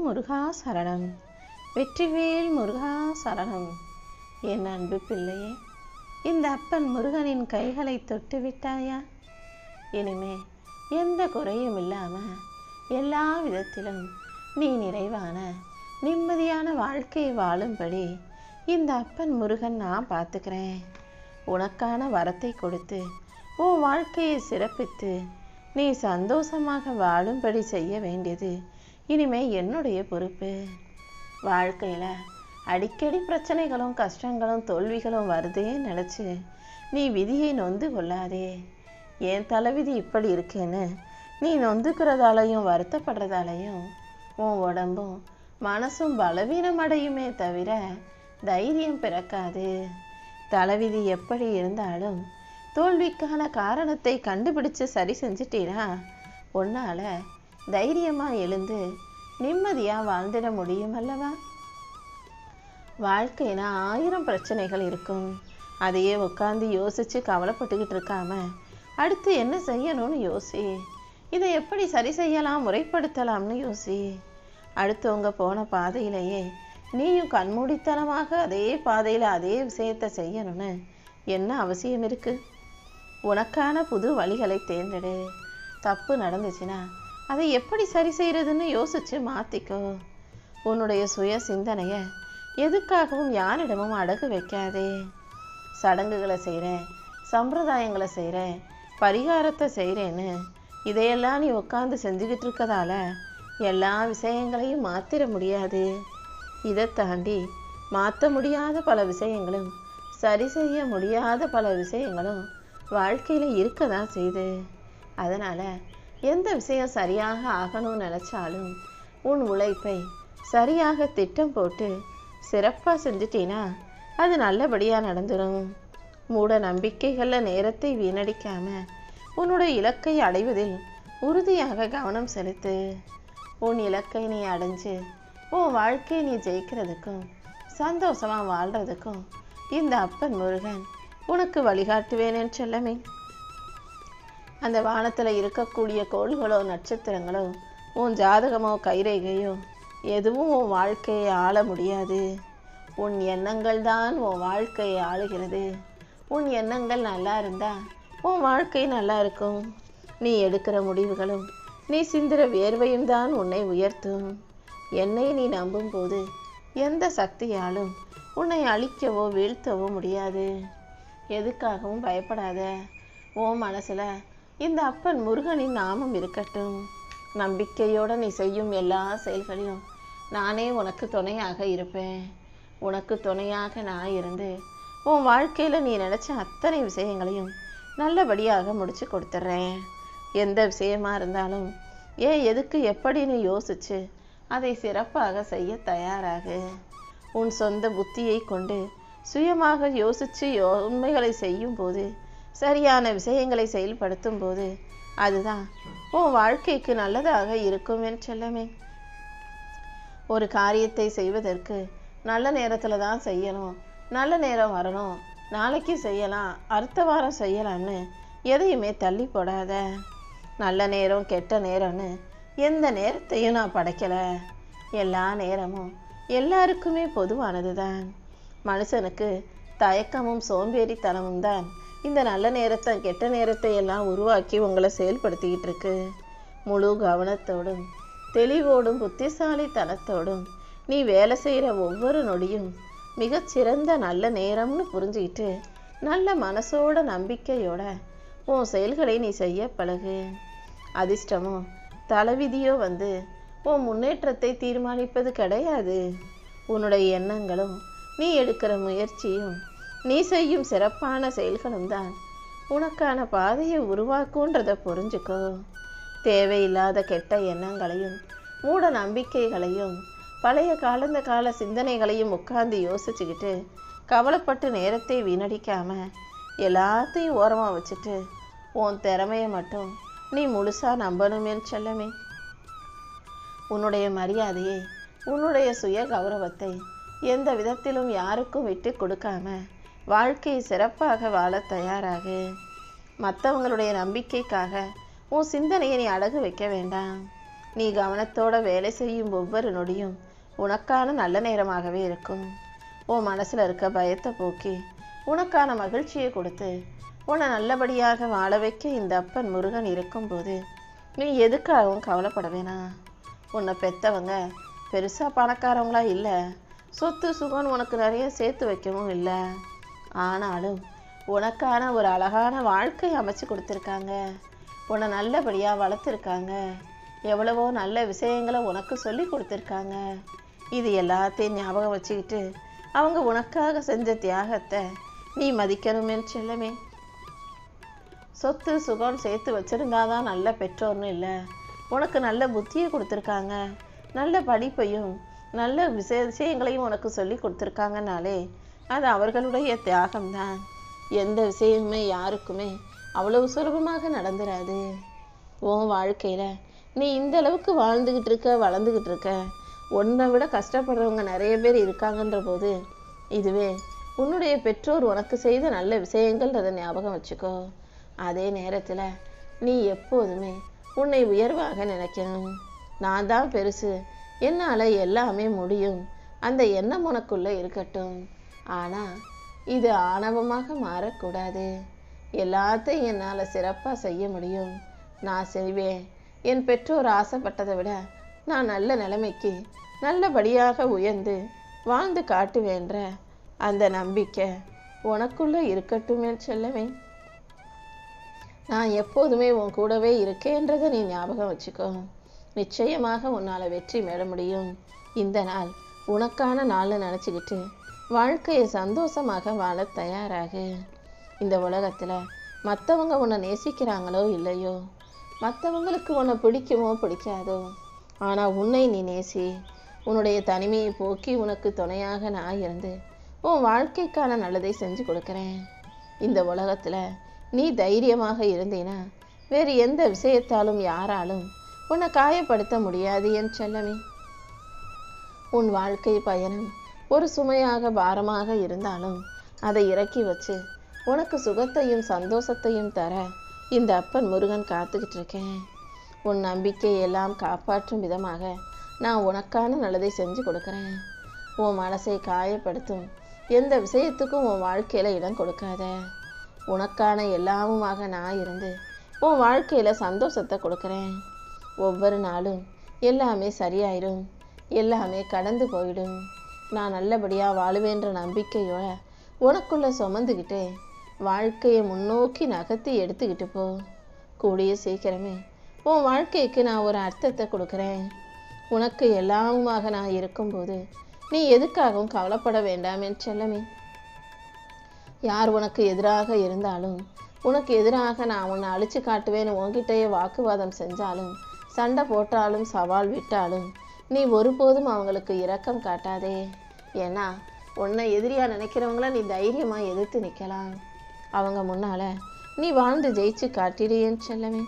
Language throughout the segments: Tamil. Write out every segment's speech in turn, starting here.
முருகா சரணம். வெற்றிவேல் முருகா சரணம். என் அன்பு பிள்ளையே, இந்த அப்பன் முருகனின் கைகளை தொட்டு விட்டாயா? இனிமே எந்த குறையும் இல்லாமல் எல்லா விதத்திலும் நீ நிறைவான நிம்மதியான வாழ்க்கையை வாழும்படி இந்த அப்பன் முருகன் நான் பார்த்துக்கிறேன். உனக்கான வரத்தை கொடுத்து உன் வாழ்க்கையை சிறப்பித்து நீ சந்தோஷமாக வாழும்படி செய்ய வேண்டியது இனிமே என்னுடைய பொறுப்பு. வாழ்க்கையில் அடிக்கடி பிரச்சனைகளும் கஷ்டங்களும் தோல்விகளும் வருதே நினச்சி நீ விதியை நொந்து கொள்ளாதே. என் தலைவிதி இப்படி இருக்கேன்னு நீ நொந்துக்கிறதாலையும் வருத்தப்படுறதாலையும் உன் உடம்பும் மனசும் பலவீனம் அடையுமே தவிர தைரியம் பிறக்காது. தலைவிதி எப்படி இருந்தாலும் தோல்விக்கான காரணத்தை கண்டுபிடிச்சு சரி செஞ்சிட்டீனா உன்னால் தைரியமாக எழுந்து நிம்மதியாக வாழ்ந்திட முடியும் அல்லவா? வாழ்க்கையில் 1000 பிரச்சனைகள் இருக்கும். அதையே உட்காந்து யோசித்து கவலைப்பட்டுக்கிட்டு இருக்காம அடுத்து என்ன செய்யணும்னு யோசி. இதை எப்படி சரி செய்யலாம், முறைப்படுத்தலாம்னு யோசி. அடுத்தவங்க போன பாதையிலேயே நீயும் கண்மூடித்தனமாக அதே பாதையில் அதே விஷயத்தை செய்யணும்னு என்ன அவசியம் இருக்குது? உனக்கான புது வழிகளை தேர்ந்தெடு. தப்பு நடந்துச்சுன்னா அதை எப்படி சரி செய்கிறதுன்னு யோசித்து மாற்றிக்கோ. உன்னுடைய சுய சிந்தனையை எதுக்காகவும் யாரிடமும் அடகு வைக்காதே. சடங்குகளை செய்கிறேன், சம்பிரதாயங்களை செய்கிறேன், பரிகாரத்தை செய்கிறேன்னு இதையெல்லாம் நீ உட்காந்து செஞ்சுக்கிட்டு இருக்கதால எல்லா விஷயங்களையும் மாற்றிட முடியாது. இதை தாண்டி மாற்ற முடியாத பல விஷயங்களும் சரி செய்ய முடியாத பல விஷயங்களும் வாழ்க்கையில் இருக்க தான் செய்யுது. அதனால் எந்த விஷயம் சரியாக ஆகணும்னு நினச்சாலும் உன் உழைப்பை சரியாக திட்டம் போட்டு சிறப்பாக செஞ்சிட்டீன்னா அது நல்லபடியாக நடந்துடும். மூட நம்பிக்கைகளில் நேரத்தை வீணடிக்காமல் உன்னுடைய இலக்கை அடைவதில் உறுதியாக கவனம் செலுத்து. உன் இலக்கை நீ அடைஞ்சு உன் வாழ்க்கையை நீ ஜெயிக்கிறதுக்கும் சந்தோஷமாக வாழ்கிறதுக்கும் இந்த அப்பன் முருகன் உனக்கு வழிகாட்டுவேனேன்னு சொல்லமே. அந்த வானத்தில் இருக்கக்கூடிய கோள்களோ நட்சத்திரங்களோ உன் ஜாதகமோ கைரேகையோ எதுவும் உன் வாழ்க்கையை ஆள முடியாது. உன் எண்ணங்கள் தான் உன் வாழ்க்கையை ஆளுகிறது. உன் எண்ணங்கள் நல்லா இருந்தால் உன் வாழ்க்கை நல்லா இருக்கும். நீ எடுக்கிற முடிவுகளும் நீ சிந்துற வேர்வையும் தான் உன்னை உயர்த்தும். என்னை நீ நம்பும் போது எந்த சக்தியாலும் உன்னை அழிக்கவோ வீழ்த்தவோ முடியாது. எதுக்காகவும் பயப்படாத. உன் மனசில் இந்த அப்பன் முருகனின் நாமம் இருக்கட்டும். நம்பிக்கையோடு நீ செய்யும் எல்லா செயல்களையும் நானே உனக்கு துணையாக இருப்பேன். உனக்கு துணையாக நான் இருந்து உன் வாழ்க்கையில் நீ நினச்ச அத்தனை விஷயங்களையும் நல்லபடியாக முடிச்சு கொடுத்துட்றேன். எந்த விஷயமா இருந்தாலும் எதுக்கு எப்படின்னு யோசிச்சு அதை சிறப்பாக செய்ய தயாராகு. உன் சொந்த புத்தியை கொண்டு சுயமாக யோசித்து உண்மைகளை செய்யும் போது, சரியான விஷயங்களை செயல்படுத்தும் போது அதுதான் உன் வாழ்க்கைக்கு நல்லதாக இருக்கும் என்று சொல்லமே. ஒரு காரியத்தை செய்வதற்கு நல்ல நேரத்தில் தான் செய்யணும், நல்ல நேரம் வரணும், நாளைக்கு செய்யலாம், அடுத்த வாரம் செய்யலாம்னு எதையுமே தள்ளி போடாத. நல்ல நேரம் கெட்ட நேரம்னு எந்த நேரத்தையும் நான் படைக்கலை. எல்லா நேரமும் எல்லாருக்குமே பொதுவானது தான். மனுஷனுக்கு தயக்கமும் சோம்பேறித்தனமும் தான் இந்த நல்ல நேரத்தை கெட்ட நேரத்தை எல்லாம் உருவாக்கி உங்களை செயல்படுத்திக்கிட்டு இருக்கு. முழு கவனத்தோடும் தெளிவோடும் புத்திசாலித்தனத்தோடும் நீ வேலை செய்கிற ஒவ்வொரு நொடியும் மிகச்சிறந்த நல்ல நேரம்னு புரிஞ்சுக்கிட்டு நல்ல மனசோட நம்பிக்கையோட உன் செயல்களை நீ செய்ய பழகு. அதிர்ஷ்டமோ தலைவிதியோ வந்து உன் முன்னேற்றத்தை தீர்மானிப்பது கிடையாது. உன்னுடைய எண்ணங்களும் நீ எடுக்கிற முயற்சியும் நீ செய்யும் சிறப்பான செயல்களும் தான் உனக்கான பாதையை உருவாக்குன்றதை புரிஞ்சுக்கோ. தேவையில்லாத கெட்ட எண்ணங்களையும் மூட நம்பிக்கைகளையும் பழைய கால சிந்தனைகளையும் உட்கார்ந்து யோசிச்சுக்கிட்டு கவலைப்பட்டு நேரத்தை வீணடிக்காம எல்லாத்தையும் ஓரமாக வச்சுட்டு உன் திறமையை மட்டும் நீ முழுசாக நம்பணுமேன்னு சொல்லமே. உன்னுடைய மரியாதையை, உன்னுடைய சுய கௌரவத்தை எந்த விதத்திலும் யாருக்கும் விட்டு கொடுக்காம வாழ்க்கையை சிறப்பாக வாழ தயாராகு. மற்றவங்களுடைய நம்பிக்கைக்காக உன் சிந்தனையை நீ அடகு வைக்க வேண்டாம். நீ கவனத்தோட வேலை செய்யும் ஒவ்வொரு நொடியும் உனக்கான நல்ல நேரமாகவே இருக்கும். உன் மனசுல இருக்க பயத்தை போக்கி உனக்கான மகிழ்ச்சியை கொடுத்து உன்னை நல்லபடியாக வாழ வைக்க இந்த அப்பன் முருகன் இருக்கும்போது நீ எதுக்காகவும் கவலைப்பட வேணாம். உன்னை பெற்றவங்க பெருசாக பணக்காரவங்களா இல்லை, சொத்து சுகம் உனக்கு நிறைய சேர்த்து வைக்கவும் இல்லை. ஆனாலும் உனக்கான ஒரு அழகான வாழ்க்கை அமைச்சு கொடுத்துருக்காங்க. உன்னை நல்லபடியாக வளர்த்துருக்காங்க. எவ்வளவோ நல்ல விஷயங்களை உனக்கு சொல்லி கொடுத்துருக்காங்க. இது எல்லாத்தையும் ஞாபகம் வச்சுக்கிட்டு அவங்க உனக்காக செஞ்ச தியாகத்தை நீ மதிக்கணுமே செல்லமே. சொத்து சுகம் சேர்த்து வச்சுருந்தாதான் நல்ல பெற்றோர்னு இல்லை, உனக்கு நல்ல புத்தியை கொடுத்துருக்காங்க, நல்ல படிப்பையும் நல்ல விஷயங்களையும் உனக்கு சொல்லி கொடுத்துருக்காங்கனாலே அது அவர்களுடைய தியாகம்தான். எந்த விஷயமுமே யாருக்குமே அவ்வளவு சுலபமாக நடந்துராது. உன் வாழ்க்கையில் நீ இந்த அளவுக்கு வாழ்ந்துக்கிட்டு இருக்க, வளர்ந்துக்கிட்டு இருக்க. உன்னை விட கஷ்டப்படுறவங்க நிறைய பேர் இருக்காங்கன்ற போது இதுவே உன்னுடைய பெற்றோர் உனக்கு செய்த நல்ல விஷயங்கள்ன்றதை ஞாபகம் வச்சுக்கோ. அதே நேரத்தில் நீ எப்போதுமே உன்னை உயர்வாக நினைக்கணும். நான் தான் பெருசு, என்னால் எல்லாமே முடியும், அந்த எண்ணம் உனக்குள்ளே இருக்கட்டும். ஆனால் இது ஆணவமாக மாறக்கூடாது. எல்லாத்தையும் என்னால் சிறப்பாக செய்ய முடியும், நான் செய்வேன். என் பெற்றோர் ஆசைப்பட்டதை விட நான் நல்ல நிலைமைக்கு நல்லபடியாக உயர்ந்து வாழ்ந்து காட்டுவேன்ற அந்த நம்பிக்கை உனக்குள்ளே இருக்கட்டுமே செல்லவே. நான் எப்போதுமே உன் கூடவே இருக்கேன்றதை நீ ஞாபகம் வச்சுக்கோ. நிச்சயமாக உன்னால் வெற்றி பெற முடியும். இந்த நாள் உனக்கான நாள்னு நினச்சிக்கிட்டு வாழ்க்கையை சந்தோஷமாக வாழ தயாராகு. இந்த உலகத்தில் மற்றவங்க உன்னை நேசிக்கிறாங்களோ இல்லையோ, மற்றவங்களுக்கு உன்னை பிடிக்குமோ பிடிக்காதோ, ஆனால் உன்னை நீ நேசி. உன்னுடைய தனிமையை போக்கி உனக்கு துணையாக நான் இருந்து உன் வாழ்க்கைக்கான நல்லதை செஞ்சு கொடுக்குறேன். இந்த உலகத்தில் நீ தைரியமாக இருந்தீனா வேறு எந்த விஷயத்தாலும் யாராலும் உன்னை காயப்படுத்த முடியாது என் செல்லமே. உன் வாழ்க்கை பயணம் ஒரு சுமையாக பாரமாக இருந்தாலும் அதை இறக்கி வச்சு உனக்கு சுகத்தையும் சந்தோஷத்தையும் தர இந்த அப்பன் முருகன் காத்துக்கிட்டு இருக்கேன். உன் நம்பிக்கையெல்லாம் காப்பாற்றும் விதமாக நான் உனக்கான நல்லதை செஞ்சு கொடுக்குறேன். உன் மனசை காயப்படுத்தும் எந்த விஷயத்துக்கும் உன் வாழ்க்கையில் இடம் கொடுக்காத. உனக்கான எல்லாமுமாக நான் இருந்து உன் வாழ்க்கையில் சந்தோஷத்தை கொடுக்குறேன். ஒவ்வொரு நாளும் எல்லாமே சரியாயிடும், எல்லாமே கடந்து போயிடும். நான் நல்லபடியாக வாழுவேன்ற நம்பிக்கையோட உனக்குள்ளே சுமந்துக்கிட்டு வாழ்க்கையை முன்னோக்கி நகர்த்தி எடுத்துக்கிட்டு போ. கூடிய சீக்கிரமே உன் வாழ்க்கைக்கு நான் ஒரு அர்த்தத்தை கொடுக்குறேன். உனக்கு எல்லாமுமாக நான் இருக்கும்போது நீ எதுக்காகவும் கவலைப்பட வேண்டாம் என் செல்லமே. யார் உனக்கு எதிராக இருந்தாலும், உனக்கு எதிராக நான் உன்னை அழிச்சு காட்டுவேன்னு உன்கிட்டயே வாக்குவாதம் செஞ்சாலும், சண்டை போட்டாலும், சவால் விட்டாலும் நீ ஒருபோதும் அவங்களுக்கு இரக்கம் காட்டாதே. ஏன்னா உன்னை எதிரியாக நினைக்கிறவங்கள நீ தைரியமாக எதிர்த்து நிற்கலாம். அவங்க முன்னால் நீ வாழ்ந்து ஜெயிச்சு காட்டிடுன்னு செல்லமே.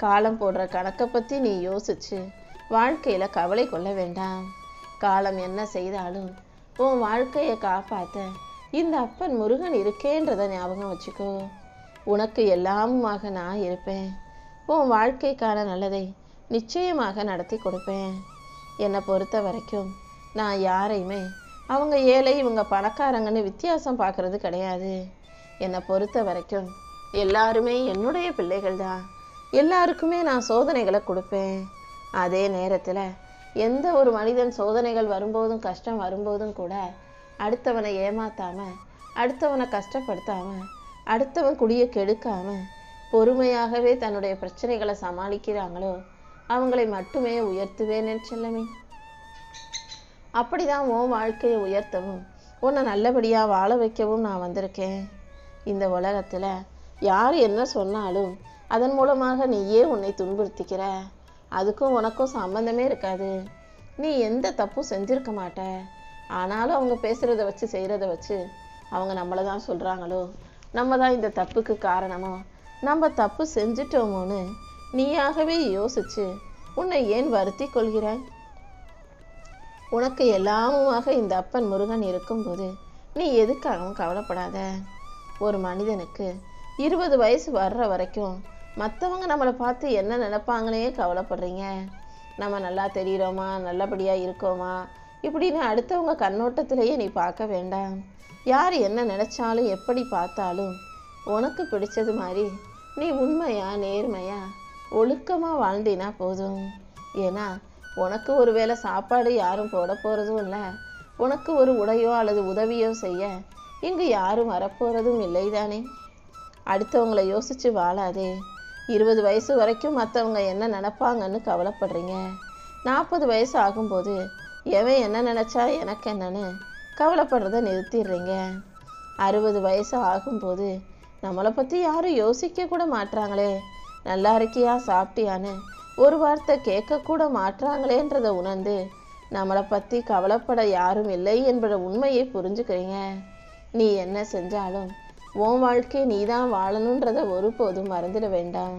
காலம் போடுற கணக்கை பற்றி நீ யோசிச்சு வாழ்க்கையில் கவலை கொள்ள வேண்டாம். காலம் என்ன செய்தாலும் உன் வாழ்க்கையை காப்பாற்ற இந்த அப்பன் முருகன் இருக்கேன்றதை ஞாபகம் வச்சுக்கோ. உனக்கு எல்லாமுமாக நான் இருப்பேன். உன் வாழ்க்கைக்கான நல்லதை நிச்சயமாக நடத்தி கொடுப்பேன். என்னை பொறுத்த வரைக்கும் நான் யாரையுமே அவங்க ஏழை இவங்க பணக்காரங்கன்னு வித்தியாசம் பார்க்கறது கிடையாது. என்னை பொறுத்த வரைக்கும் எல்லாருமே என்னுடைய பிள்ளைகள் தான். எல்லாருக்குமே நான் சோதனைகளை கொடுப்பேன். அதே நேரத்தில் எந்த ஒரு மனிதன் சோதனைகள் வரும்போதும் கஷ்டம் வரும்போதும் கூட அடுத்தவனை ஏமாத்தாம, அடுத்தவனை கஷ்டப்படுத்தாம, அடுத்தவன் குடியை கெடுக்காம பொறுமையாகவே தன்னுடைய பிரச்சனைகளை சமாளிக்கிறாங்களோ அவங்களை மட்டுமே உயர்த்துவேன் செல்லமே. அப்படிதான் உன் வாழ்க்கையை உயர்த்தவும் உன்னை நல்லபடியாக வாழ வைக்கவும் நான் வந்திருக்கேன். இந்த உலகத்தில் யார் என்ன சொன்னாலும் அதன் மூலமாக நீயே உன்னை துன்புறுத்திக்கிற. அதுக்கும் உனக்கும் சம்பந்தமே இருக்காது. நீ எந்த தப்பும் செஞ்சிருக்க மாட்ட. ஆனாலும் அவங்க பேசுகிறத வச்சு செய்கிறத வச்சு அவங்க நம்மளை தான் சொல்கிறாங்களோ, நம்ம தான் இந்த தப்புக்கு காரணமோ, நம்ம தப்பு செஞ்சிட்டோமோன்னு நீயாகவே யோசிச்சு உன்னை ஏன் வருத்தி கொள்கிறாய்? உனக்கு எல்லாமுமாக இந்த அப்பன் முருகன் இருக்கும்போது நீ எதுக்காகவும் கவலைப்படாத. ஒரு மனிதனுக்கு 20 வயசு வர்ற வரைக்கும் மற்றவங்க நம்மளை பார்த்து என்ன நினைப்பாங்கன்னே கவலைப்படுறீங்க. நம்ம நல்லா தெரிகிறோமா, நல்லபடியாக இருக்கோமா இப்படின்னு அடுத்தவங்க கண்ணோட்டத்திலேயே நீ பார்க்க வேண்டாம். யார் என்ன நினச்சாலும் எப்படி பார்த்தாலும் உனக்கு பிடிச்சது மாதிரி நீ உண்மையா நேர்மையா ஒழுக்கமாக வாழ்ந்தினா போதும். ஏன்னா உனக்கு ஒரு வேளை சாப்பாடு யாரும் போட போகிறதும் இல்லை, உனக்கு ஒரு உடையோ அல்லது உதவியோ செய்ய இங்கு யாரும் வரப்போகிறதும் இல்லைதானே. அடுத்தவங்களை யோசித்து வாழாதே. 20 வயசு வரைக்கும் மற்றவங்க என்ன நினப்பாங்கன்னு கவலைப்படுறீங்க. 40 வயசு ஆகும்போது எவன் என்ன நினச்சா எனக்கு என்னன்னு கவலைப்படுறத நிறுத்திடுறீங்க. 60 வயசு ஆகும்போது நம்மளை பற்றி யாரும் யோசிக்க கூட மாட்றாங்களே, நல்லா இருக்கியா சாப்பிட்டியான்னு ஒரு வார்த்தை கேட்கக்கூட மாட்றாங்களேன்றதை உணர்ந்து நம்மளை பற்றி கவலைப்பட யாரும் இல்லை என்பத உண்மையை புரிஞ்சுக்கிறீங்க. நீ என்ன செஞ்சாலும் உன் வாழ்க்கையை நீ தான் வாழணுன்றதை ஒருபோதும் மறந்துட வேண்டாம்.